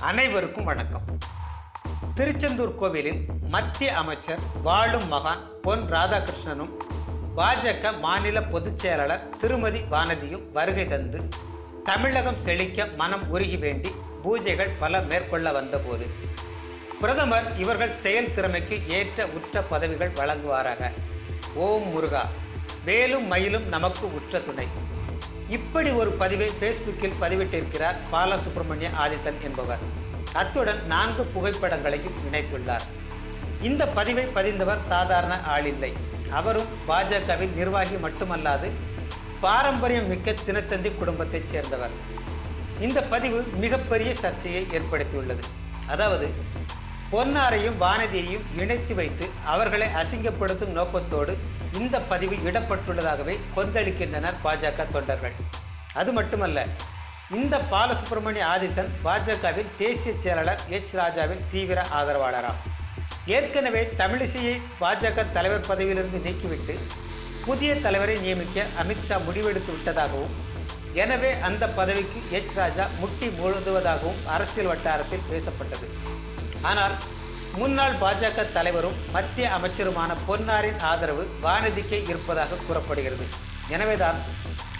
அனைவருக்கும் வணக்கம். திருச்செந்தூர் கோவிலில் மத்திய அமைச்சர் வாழும் மகான் பொன் ராதாகிருஷ்ணனும் பாஜக மாநில பொதுச் செயலாளர் திருமதி வானதியும் வருகை தந்து தமிழகம் செழிக்க மனம் உருகி வேண்டி பூஜைகள் பல மேற்கொள்ள வந்தபோது பிரதமர் இவர்கள் செயல் திறமைக்கு ஏற்ற உற்ற பதவிகள் வழங்குவாராக, ஓம் முருகா, வேலும் மயிலும் நமக்கு உற்ற துணை. இப்படி ஒரு பதிவை பேஸ்புக்கில் பதிவிட்டிருக்கிறார் பாலசுப்ரமணிய ஆதித்தன் என்பவர். அத்துடன் 4 புகைப்படங்களையும் இணைத்துள்ளார். இந்த பதிவை பதிந்தவர் சாதாரண ஆளில்லை. அவரும் பாஜகவின் நிர்வாகி மட்டுமல்லாது பாரம்பரியம் மிக்க தினத்தந்தி குடும்பத்தைச் சேர்ந்தவர். இந்த பதிவு மிகப்பெரிய சர்ச்சையை ஏற்படுத்தியுள்ளது. அதாவது, பொன்னாரையும் வானதியையும் இணைத்து வைத்து அவர்களை அசிங்கப்படுத்தும் நோக்கத்தோடு இந்த பதிவு இடப்பட்டுள்ளதாகவே கொந்தளிக்கின்றனர் பாஜக தொண்டர்கள். அது மட்டுமல்ல, இந்த பாலசுப்ரமணிய ஆதித்தன் பாஜகவின் தேசிய செயலாளர் எச் ராஜாவின் தீவிர ஆதரவாளராம். ஏற்கனவே தமிழிசையை பாஜக தலைவர் பதவியிலிருந்து நீக்கிவிட்டு புதிய தலைவரை நியமிக்க அமித்ஷா முடிவெடுத்து விட்டதாகவும், எனவே அந்த பதவிக்கு எச் ராஜா முட்டி மோதுவதாகவும் அரசியல் வட்டாரத்தில் பேசப்பட்டது. ஆனால் முன்னாள் பாஜக தலைவரும் மத்திய அமைச்சருமான பொன்னாரின் ஆதரவு வானதிக்கே இருப்பதாக கூறப்படுகிறது. எனவேதான்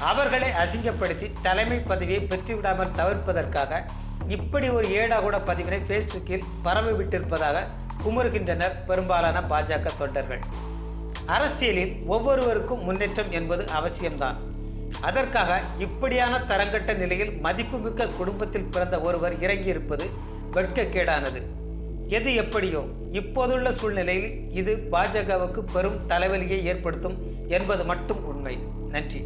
அவர்களை அசிங்கப்படுத்தி தலைமை பதவியை பெற்றுவிடாமல் தவிர்ப்பதற்காக இப்படி ஒரு ஏடாகூட பதிவினை பேஸ்புக்கில் பரவிவிட்டிருப்பதாக குமுறுகின்றனர் பெரும்பாலான பாஜக தொண்டர்கள். அரசியலில் ஒவ்வொருவருக்கும் முன்னேற்றம் என்பது அவசியம்தான். அதற்காக இப்படியான தரங்கட்ட நிலையில் மதிப்புமிக்க குடும்பத்தில் பிறந்த ஒருவர் இறங்கியிருப்பது வெட்கக்கேடானது. எது எப்படியோ, இப்போதுள்ள சூழ்நிலையில் இது பாஜகவுக்கு பெரும் தலைவலியை ஏற்படுத்தும் என்பது மட்டும் உண்மை. நன்றி.